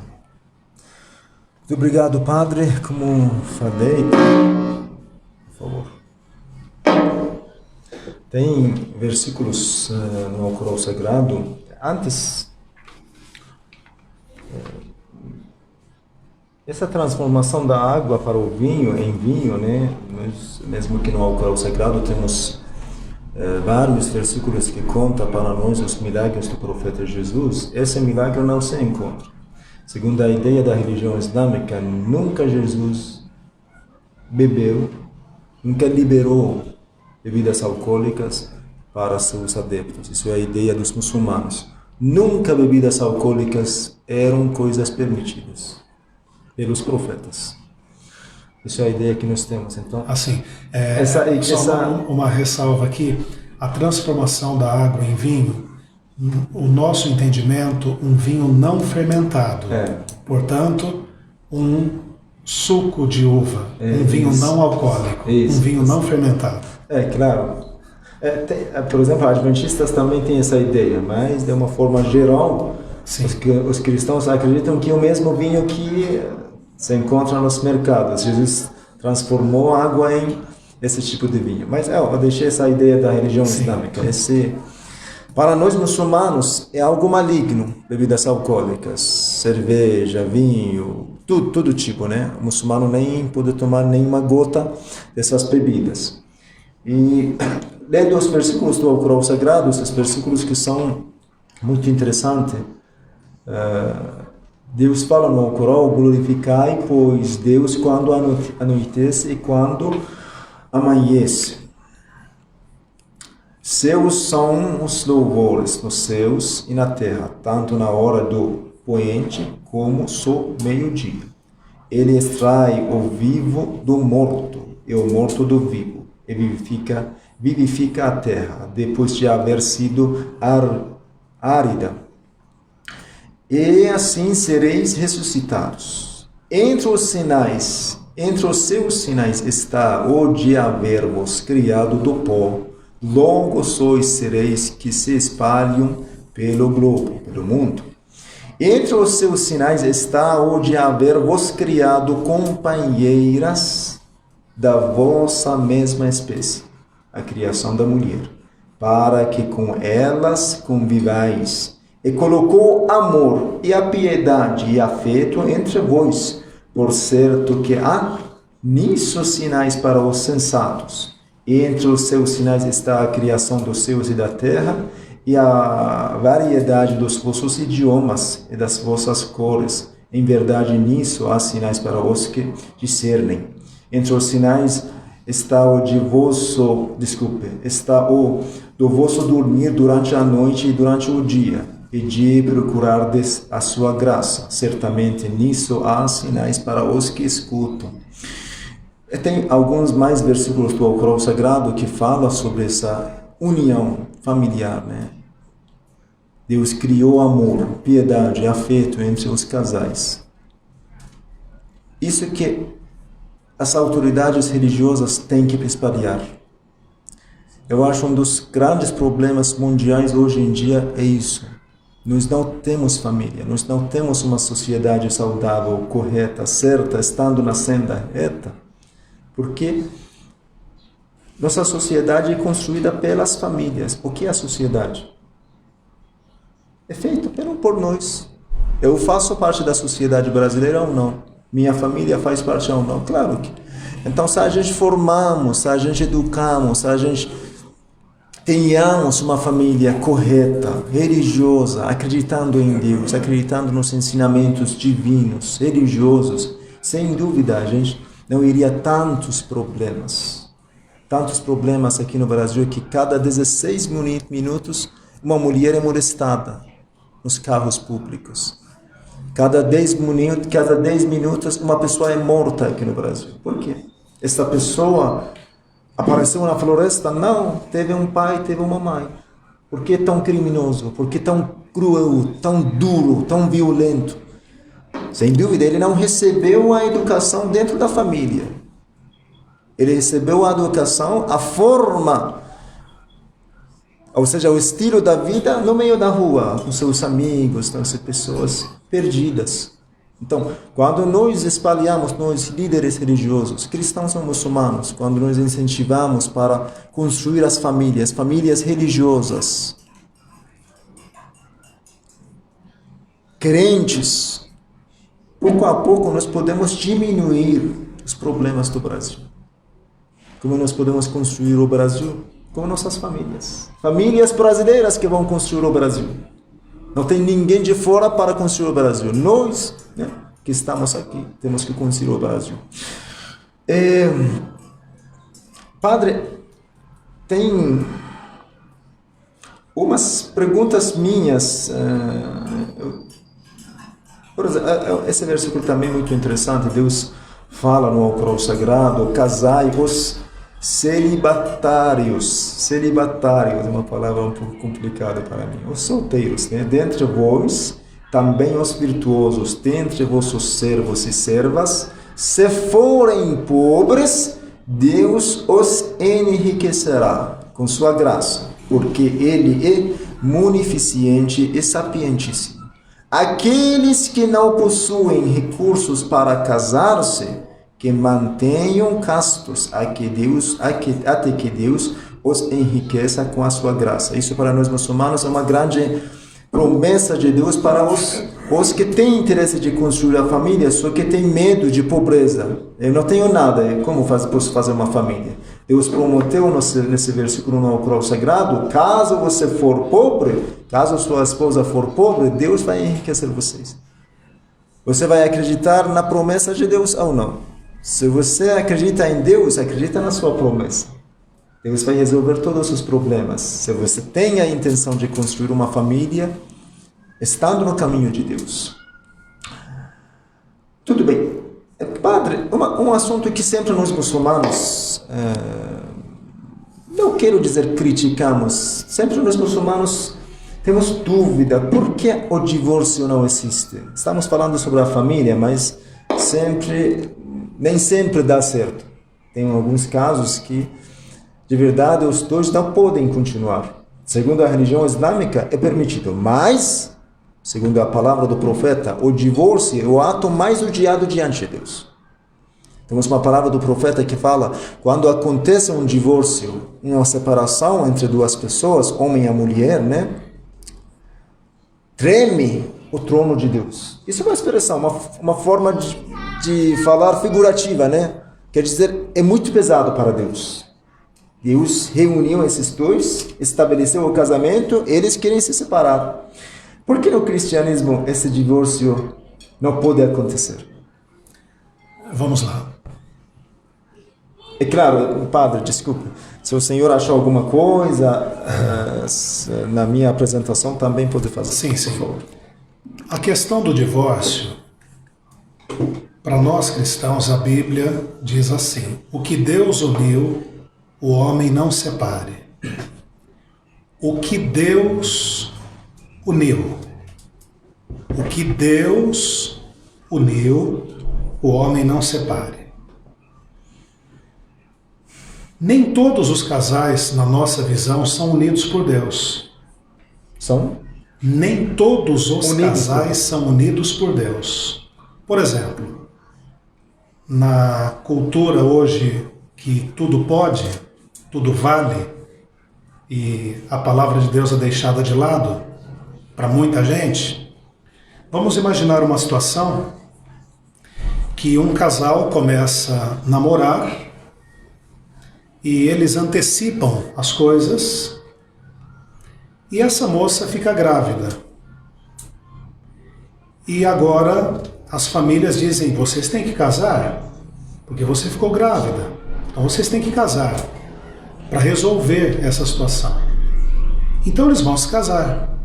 [SPEAKER 3] Muito obrigado, Padre. Como falei, por favor. Tem versículos no Alcorão Sagrado. Antes, essa transformação da água para o vinho, em vinho, né? Nós, mesmo que no Alcorão Sagrado temos vários versículos que contam para nós os milagres do profeta Jesus, esse milagre não se encontra. Segundo a ideia da religião islâmica, nunca Jesus bebeu, nunca liberou bebidas alcoólicas para seus adeptos. Isso é a ideia dos muçulmanos. Nunca bebidas alcoólicas eram coisas permitidas pelos profetas. Isso é a ideia que nós temos. Então,
[SPEAKER 2] assim, uma ressalva aqui, a transformação da água em vinho, o nosso entendimento, um vinho não fermentado. Portanto, um suco de uva, um vinho não alcoólico, um vinho não fermentado.
[SPEAKER 3] Claro. Por exemplo, os adventistas também têm essa ideia, mas de uma forma geral, os cristãos acreditam que o mesmo vinho que se encontra nos mercados, Jesus transformou a água em esse tipo de vinho. Mas eu deixei essa ideia da religião islâmica. Para nós muçulmanos é algo maligno, bebidas alcoólicas, cerveja, vinho, todo tipo, né? O muçulmano nem pode tomar nenhuma gota dessas bebidas. E lendo os versículos do Alcorão Sagrado, esses versículos que são muito interessantes, Deus fala no Alcorão: glorificai, pois, Deus quando anoitece e quando amanhece. Seus são os louvores nos céus e na terra, tanto na hora do poente como so meio-dia. Ele extrai o vivo do morto e o morto do vivo, e vivifica a terra, depois de haver sido árida. E assim sereis ressuscitados. Entre os seus sinais está o de haver-vos criado do pó. Logo sois sereis que se espalham pelo globo, pelo mundo. Entre os seus sinais está o de haver-vos criado companheiras da vossa mesma espécie. a criação da mulher, para que com elas convivais, e colocou amor e a piedade e afeto entre vós, por certo que há nisso sinais para os sensatos, e entre os seus sinais está a criação dos céus e da terra, e a variedade dos vossos idiomas e das vossas cores. Em verdade, nisso há sinais para os que discernem. Entre os sinais está o do vosso dormir durante a noite e durante o dia, e de procurar a sua graça. Certamente nisso há sinais para os que escutam. E tem alguns mais versículos do Alcorão Sagrado que falam sobre essa união familiar, né? Deus criou amor, piedade e afeto entre os casais. Isso que as autoridades religiosas têm que espalhar. Eu acho um dos grandes problemas mundiais hoje em dia é isso. Nós não temos família, nós não temos uma sociedade saudável, correta, certa, estando na senda reta. Porque nossa sociedade é construída pelas famílias. O que é a sociedade? É feito por nós. Eu faço parte da sociedade brasileira ou não? Minha família faz parte ou não? Claro que. Então, se a gente formamos, se a gente educamos, se a gente tenhamos uma família correta, religiosa, acreditando em Deus, acreditando nos ensinamentos divinos, religiosos, sem dúvida a gente não iria tantos problemas. Tantos problemas aqui no Brasil que cada 16 minutos uma mulher é molestada nos carros públicos. Cada 10 minutos uma pessoa é morta aqui no Brasil. Por quê? Essa pessoa apareceu na floresta? Não, teve um pai, teve uma mãe. Por que tão criminoso? Por que tão cruel, tão duro, tão violento? Sem dúvida, ele não recebeu a educação dentro da família. Ele recebeu a educação, a forma, ou seja, o estilo da vida no meio da rua, com seus amigos, com as pessoas perdidas. Então, quando nós espalhamos, nós líderes religiosos, cristãos ou muçulmanos, quando nós incentivamos para construir as famílias religiosas, crentes, pouco a pouco nós podemos diminuir os problemas do Brasil. Como nós podemos construir o Brasil? Com nossas famílias. Famílias brasileiras que vão construir o Brasil. Não tem ninguém de fora para construir o Brasil. Nós, né, que estamos aqui, temos que construir o Brasil. Padre, tem umas perguntas minhas. Por exemplo, esse versículo também é muito interessante. Deus fala no Alcorão Sagrado: casai-vos celibatários é uma palavra um pouco complicada para mim, os solteiros, né? Dentre vós também os virtuosos, dentre vossos servos e servas, se forem pobres, Deus os enriquecerá com sua graça, porque Ele é munificente e sapientíssimo. Aqueles que não possuem recursos para casar-se, que mantenham castos até que Deus os enriqueça com a sua graça. Isso para nós muçulmanos é uma grande promessa de Deus para os que têm interesse de construir a família, só que têm medo de pobreza. Eu não tenho nada, como posso fazer uma família? Deus prometeu nesse versículo no Alcorão Sagrado: caso você for pobre, caso sua esposa for pobre, Deus vai enriquecer vocês. Você vai acreditar na promessa de Deus ou não? Se você acredita em Deus, acredita na sua promessa. Deus vai resolver todos os problemas. Se você tem a intenção de construir uma família, estando no caminho de Deus. Tudo bem. Padre, um assunto que sempre nós muçulmanos, não quero dizer criticamos, sempre nós muçulmanos temos dúvida, por que o divórcio não existe? Estamos falando sobre a família, mas nem sempre dá certo. Tem alguns casos que, de verdade, os dois não podem continuar. Segundo a religião islâmica, é permitido, mas, segundo a palavra do profeta, o divórcio é o ato mais odiado diante de Deus. Temos uma palavra do profeta que fala: quando acontece um divórcio, uma separação entre duas pessoas, homem e mulher, né? Treme o trono de Deus. Isso é uma expressão, uma forma de falar figurativa, né? Quer dizer, é muito pesado para Deus. Deus reuniu esses dois, estabeleceu o casamento, eles querem se separar. Por que no cristianismo esse divórcio não pode acontecer?
[SPEAKER 2] Vamos lá.
[SPEAKER 3] É claro, padre, desculpe, se o senhor achou alguma coisa, na minha apresentação também pode fazer.
[SPEAKER 2] Sim, sim. A questão do divórcio, para nós cristãos, a Bíblia diz assim: o que Deus uniu, o homem não separe. O que Deus uniu. O que Deus uniu, o homem não separe. Nem todos os casais, na nossa visão, são unidos por Deus.
[SPEAKER 3] São?
[SPEAKER 2] Nem todos os casais são unidos por Deus. Por exemplo, na cultura hoje que tudo pode, tudo vale, e a palavra de Deus é deixada de lado para muita gente, vamos imaginar uma situação que um casal começa a namorar e eles antecipam as coisas e essa moça fica grávida. E agora as famílias dizem: vocês têm que casar, porque você ficou grávida. Então vocês têm que casar para resolver essa situação. Então eles vão se casar.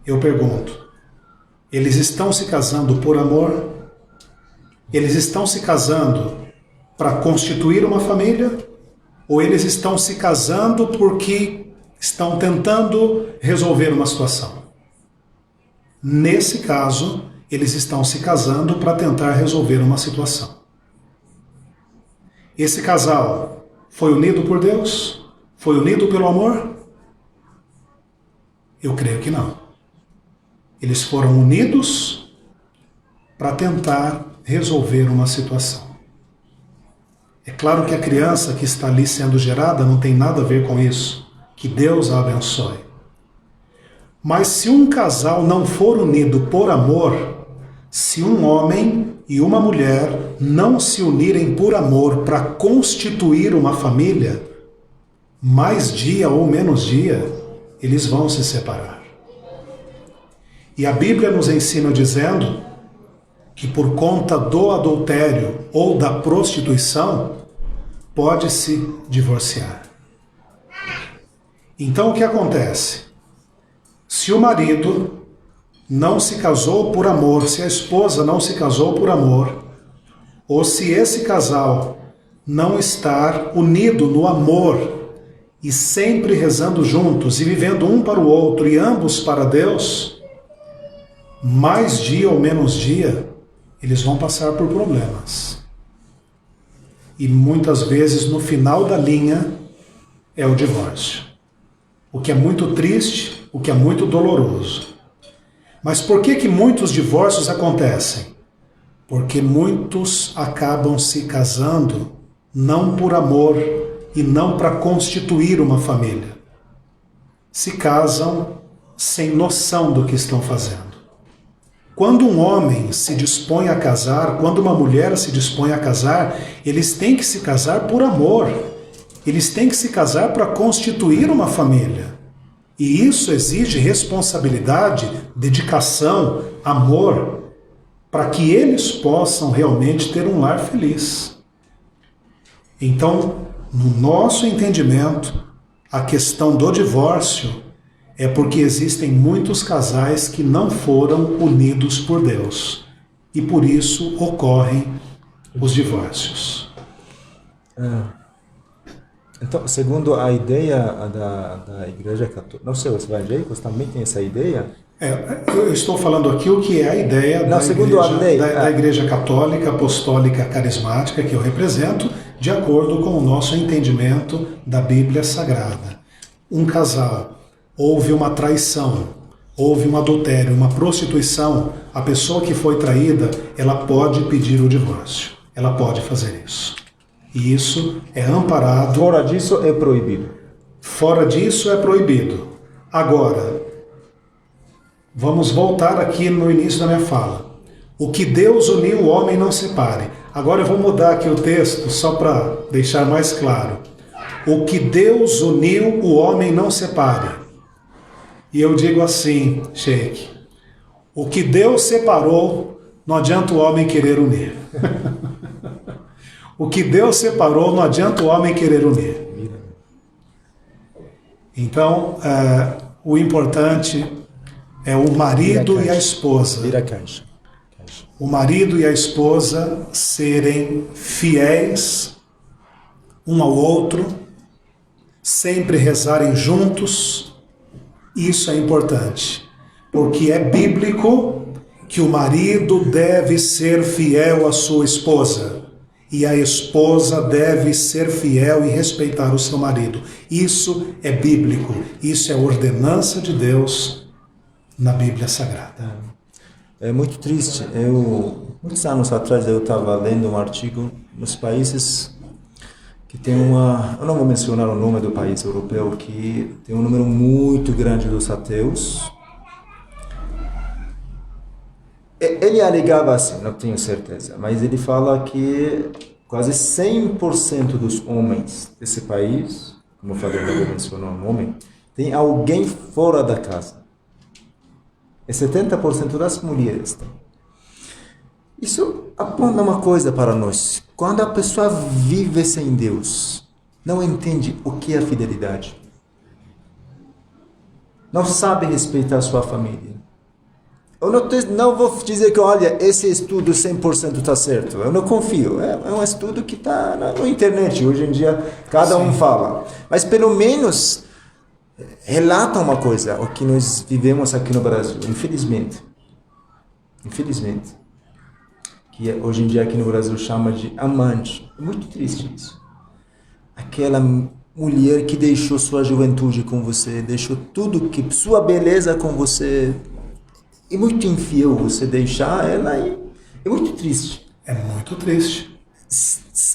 [SPEAKER 2] Eu pergunto: eles estão se casando por amor? Eles estão se casando para constituir uma família? Ou eles estão se casando porque estão tentando resolver uma situação? Nesse caso, eles estão se casando para tentar resolver uma situação. Esse casal foi unido por Deus? Foi unido pelo amor? Eu creio que não. Eles foram unidos para tentar resolver uma situação. É claro que a criança que está ali sendo gerada não tem nada a ver com isso. Que Deus a abençoe. Mas se um casal não for unido por amor, se um homem e uma mulher não se unirem por amor para constituir uma família, mais dia ou menos dia, eles vão se separar. E a Bíblia nos ensina dizendo que por conta do adultério ou da prostituição, pode-se divorciar. Então o que acontece? Se o marido não se casou por amor, se a esposa não se casou por amor, ou se esse casal não estar unido no amor e sempre rezando juntos e vivendo um para o outro e ambos para Deus, mais dia ou menos dia, eles vão passar por problemas. E muitas vezes no final da linha é o divórcio. O que é muito triste, o que é muito doloroso. Mas por que muitos divórcios acontecem? Porque muitos acabam se casando não por amor e não para constituir uma família. Se casam sem noção do que estão fazendo. Quando um homem se dispõe a casar, quando uma mulher se dispõe a casar, eles têm que se casar por amor. Eles têm que se casar para constituir uma família. E isso exige responsabilidade, dedicação, amor, para que eles possam realmente ter um lar feliz. Então, no nosso entendimento, a questão do divórcio é porque existem muitos casais que não foram unidos por Deus. E por isso ocorrem os divórcios.
[SPEAKER 3] Então, segundo a ideia da Igreja Católica, não sei, os evangélicos também têm essa ideia?
[SPEAKER 2] Eu estou falando aqui o que é a ideia da Igreja Católica, Apostólica, Carismática, que eu represento, de acordo com o nosso entendimento da Bíblia Sagrada. Um casal, houve uma traição, houve um adultério, uma prostituição, a pessoa que foi traída, ela pode pedir o divórcio. Ela pode fazer isso. E isso é amparado.
[SPEAKER 3] Fora disso é proibido.
[SPEAKER 2] Fora disso é proibido. Agora, vamos voltar aqui no início da minha fala. O que Deus uniu, o homem não separe. Agora eu vou mudar aqui o texto só para deixar mais claro. O que Deus uniu, o homem não separe. E eu digo assim, Sheik, o que Deus separou, não adianta o homem querer unir. O que Deus separou, não adianta o homem querer unir. Então, o importante é o marido e a esposa.
[SPEAKER 3] Vira caixa.
[SPEAKER 2] O marido e a esposa serem fiéis um ao outro, sempre rezarem juntos. Isso é importante, porque é bíblico que o marido deve ser fiel à sua esposa e a esposa deve ser fiel e respeitar o seu marido. Isso é bíblico, isso é ordenança de Deus na Bíblia Sagrada.
[SPEAKER 3] É muito triste. Muitos anos atrás eu estava lendo um artigo nos países que tem eu não vou mencionar o nome do país europeu, que tem um número muito grande dos ateus. Ele alegava assim, não tenho certeza, mas ele fala que quase 100% dos homens desse país, como eu falei, não vou mencionar o nome, tem alguém fora da casa. E 70% das mulheres têm. Isso aponta uma coisa para nós. Quando a pessoa vive sem Deus, não entende o que é fidelidade. Não sabe respeitar a sua família. Eu não vou dizer que, olha, esse estudo 100% está certo. Eu não confio. É um estudo que está na internet. Hoje em dia, cada um fala. Mas pelo menos relata uma coisa, o que nós vivemos aqui no Brasil, infelizmente, que hoje em dia aqui no Brasil chama de amante. É muito triste isso. Aquela mulher que deixou sua juventude com você, deixou tudo, sua beleza com você, é muito infiel você deixar ela, é muito triste.
[SPEAKER 2] É muito triste.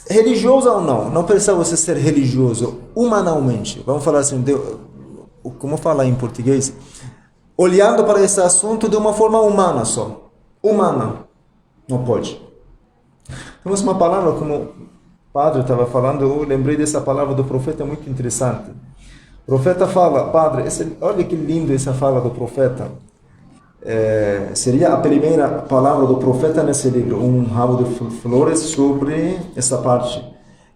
[SPEAKER 3] Religioso ou não precisa você ser religioso, humanamente, vamos falar assim, como falar em português, olhando para esse assunto de uma forma humana só. Humana. Não pode. Temos uma palavra, como o padre estava falando, eu lembrei dessa palavra do profeta, muito interessante. O profeta fala, padre, olha que lindo essa fala do profeta. Seria a primeira palavra do profeta nesse livro, um ramo de flores sobre essa parte.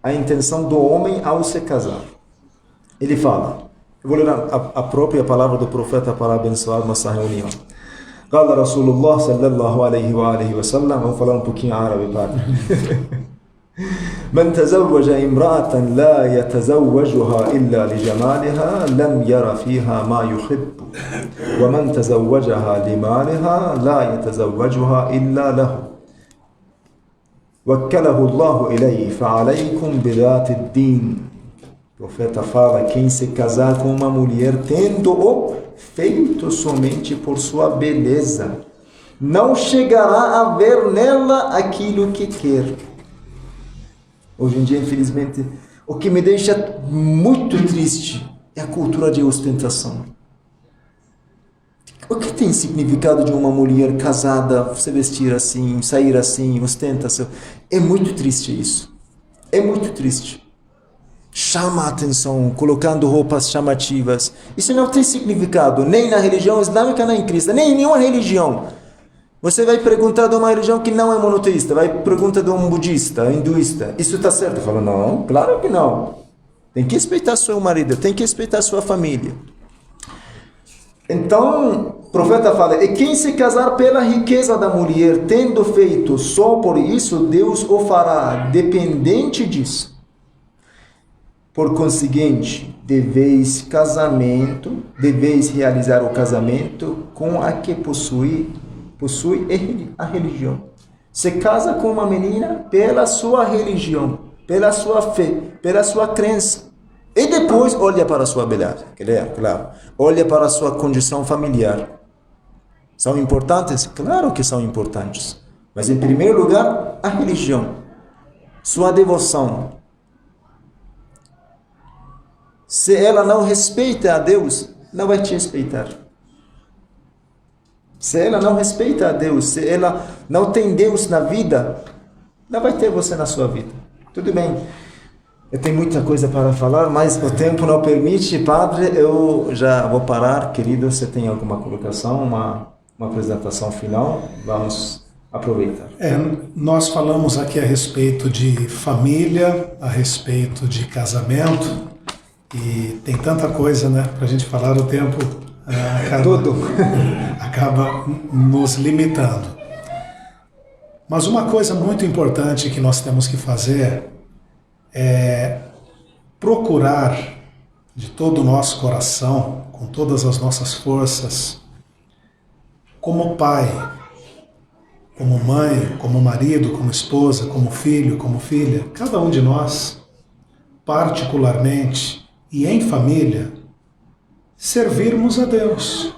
[SPEAKER 3] A intenção do homem ao se casar. Ele fala, eu vou ler a própria palavra do profeta para abençoar nossa reunião. قال رسول الله صلى الله عليه وآله وسلم, vamos falar um pouquinho árabe, padre. من تزوج امرأة لا يتزوجها إلا لجمالها لم ير فيها ما يحب ومن تزوجها لمالها لا يتزوجها إلا له وكله الله إليه فعليكم بذات الدين. O profeta fala, quem se casar com uma mulher tendo-o feito somente por sua beleza, não chegará a ver nela aquilo que quer. Hoje em dia, infelizmente, o que me deixa muito triste é a cultura de ostentação. O que tem significado de uma mulher casada se vestir assim, sair assim, ostenta-se? É muito triste isso. É muito triste. Chama a atenção, colocando roupas chamativas. Isso não tem significado, nem na religião islâmica, nem em cristã, nem em nenhuma religião. Você vai perguntar de uma religião que não é monoteísta, vai perguntar de um budista, hinduísta. Isso está certo? Fala, não, claro que não. Tem que respeitar seu marido, tem que respeitar sua família. Então, o profeta fala, e quem se casar pela riqueza da mulher, tendo feito só por isso, Deus o fará dependente disso. Por conseguinte, deveis realizar o casamento com a que possui a religião. Se casa com uma menina pela sua religião, pela sua fé, pela sua crença. E depois olha para a sua beleza, claro. Olha para a sua condição familiar. São importantes? Claro que são importantes. Mas em primeiro lugar, a religião. Sua devoção. Se ela não respeita a Deus, não vai te respeitar. Se ela não respeita a Deus, se ela não tem Deus na vida, não vai ter você na sua vida. Tudo bem. Eu tenho muita coisa para falar, mas o tempo não permite. Padre, eu já vou parar. Querido, você tem alguma colocação, uma apresentação final? Vamos aproveitar.
[SPEAKER 2] Nós falamos aqui a respeito de família, a respeito de casamento, e tem tanta coisa, né, para a gente falar, o tempo acaba nos limitando. Mas uma coisa muito importante que nós temos que fazer é procurar de todo o nosso coração, com todas as nossas forças, como pai, como mãe, como marido, como esposa, como filho, como filha, cada um de nós, particularmente e em família, servirmos a Deus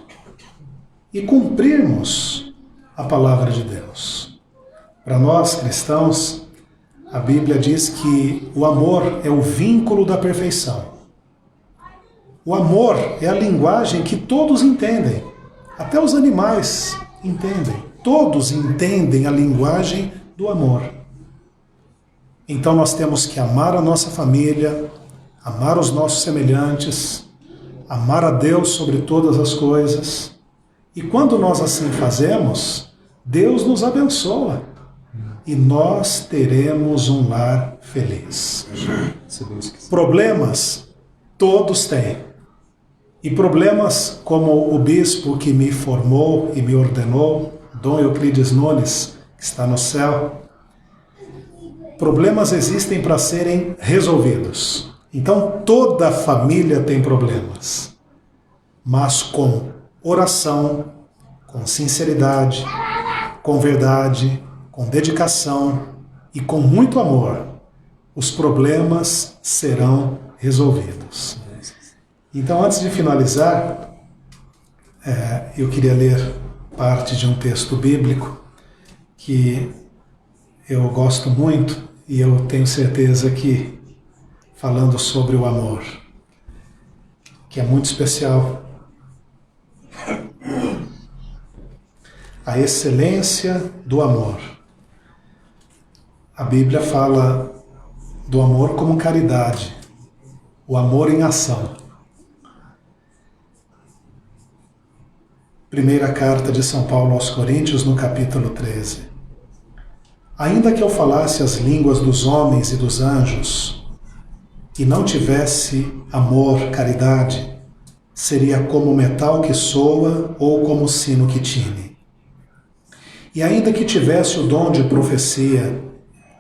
[SPEAKER 2] e cumprirmos a palavra de Deus. Para nós cristãos, a Bíblia diz que o amor é o vínculo da perfeição. O amor é a linguagem que todos entendem, até os animais entendem. Todos entendem a linguagem do amor. Então nós temos que amar a nossa família, amar os nossos semelhantes, amar a Deus sobre todas as coisas. E quando nós assim fazemos, Deus nos abençoa e nós teremos um lar feliz. Problemas, todos têm. E problemas como o bispo que me formou e me ordenou, Dom Euclides Nunes, que está no céu, problemas existem para serem resolvidos. Então toda a família tem problemas, mas com oração, com sinceridade, com verdade, com dedicação e com muito amor, os problemas serão resolvidos. Então, antes de finalizar, eu queria ler parte de um texto bíblico que eu gosto muito e eu tenho certeza que falando sobre o amor, que é muito especial. A excelência do amor. A Bíblia fala do amor como caridade, o amor em ação. Primeira carta de São Paulo aos Coríntios, no capítulo 13. Ainda que eu falasse as línguas dos homens e dos anjos, e não tivesse amor, caridade, seria como metal que soa ou como sino que tine. E ainda que tivesse o dom de profecia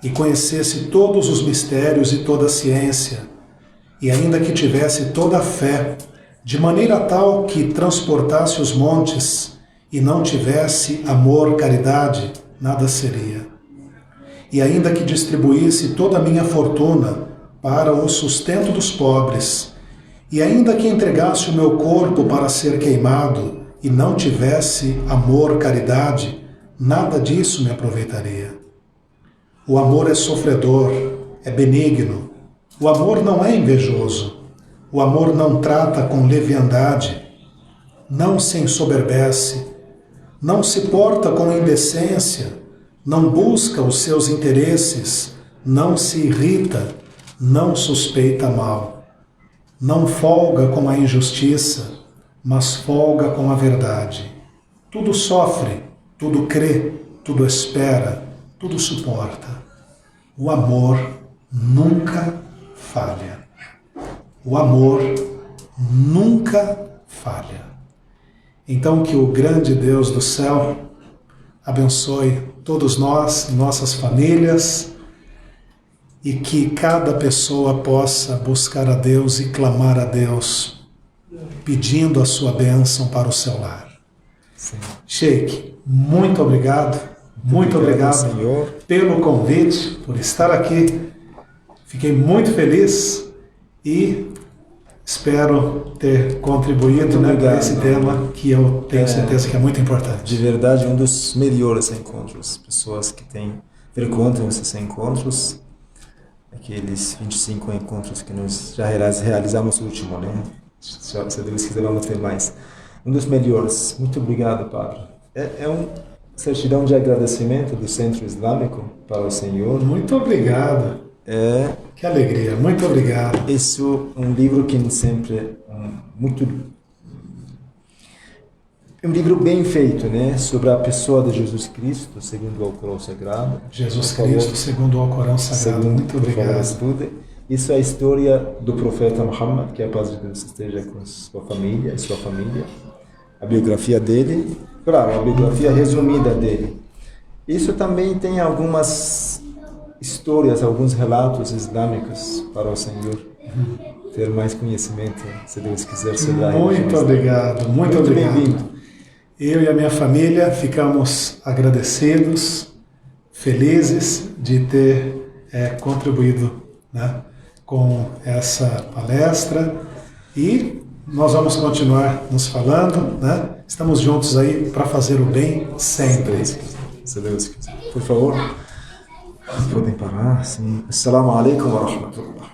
[SPEAKER 2] e conhecesse todos os mistérios e toda a ciência, e ainda que tivesse toda a fé, de maneira tal que transportasse os montes e não tivesse amor, caridade, nada seria. E ainda que distribuísse toda a minha fortuna para o sustento dos pobres, e ainda que entregasse o meu corpo para ser queimado e não tivesse amor, caridade, nada disso me aproveitaria. O amor é sofredor, é benigno. O amor não é invejoso. O amor não trata com leviandade, não se ensoberbece, não se porta com indecência, não busca os seus interesses, não se irrita, não suspeita mal, não folga com a injustiça, mas folga com a verdade. Tudo sofre, tudo crê, tudo espera, tudo suporta. O amor nunca falha. O amor nunca falha. Então que o grande Deus do céu abençoe todos nós, nossas famílias, e que cada pessoa possa buscar a Deus e clamar a Deus, pedindo a sua bênção para o seu lar. Sim. Sheik, muito obrigado, muito obrigado, Senhor, pelo convite, por estar aqui. Fiquei muito feliz e espero ter contribuído para esse tema que eu tenho certeza que é muito importante.
[SPEAKER 3] De verdade, um dos melhores encontros. Pessoas que frequentam esses encontros aqueles 25 encontros que nós já realizamos o último, né? Se Deus quiser, vamos ter mais. Um dos melhores. Muito obrigado, Padre. É uma certidão de agradecimento do Centro Islâmico para o Senhor.
[SPEAKER 2] Muito obrigado. Que alegria, muito obrigado.
[SPEAKER 3] Isso é um livro que sempre é um livro bem feito, né, sobre a pessoa de Jesus Cristo, segundo o Alcorão Sagrado.
[SPEAKER 2] Jesus Cristo, segundo o Alcorão Sagrado. Muito obrigado.
[SPEAKER 3] Estude. Isso é a história do profeta Muhammad, que a paz de Deus esteja com sua família e sua família. A biografia dele, claro, a biografia resumida dele. Isso também tem algumas histórias, alguns relatos islâmicos para o Senhor ter mais conhecimento, se Deus quiser, sobre a religião.
[SPEAKER 2] Muito obrigado, muito obrigado. Bem-vindo. Eu e a minha família ficamos agradecidos, felizes de ter contribuído, né, com essa palestra, e nós vamos continuar nos falando, né? Estamos juntos aí para fazer o bem sempre.
[SPEAKER 3] Se Deus quiser. Por favor, podem parar. Sim. Assalamu alaikum wa rahmatullah.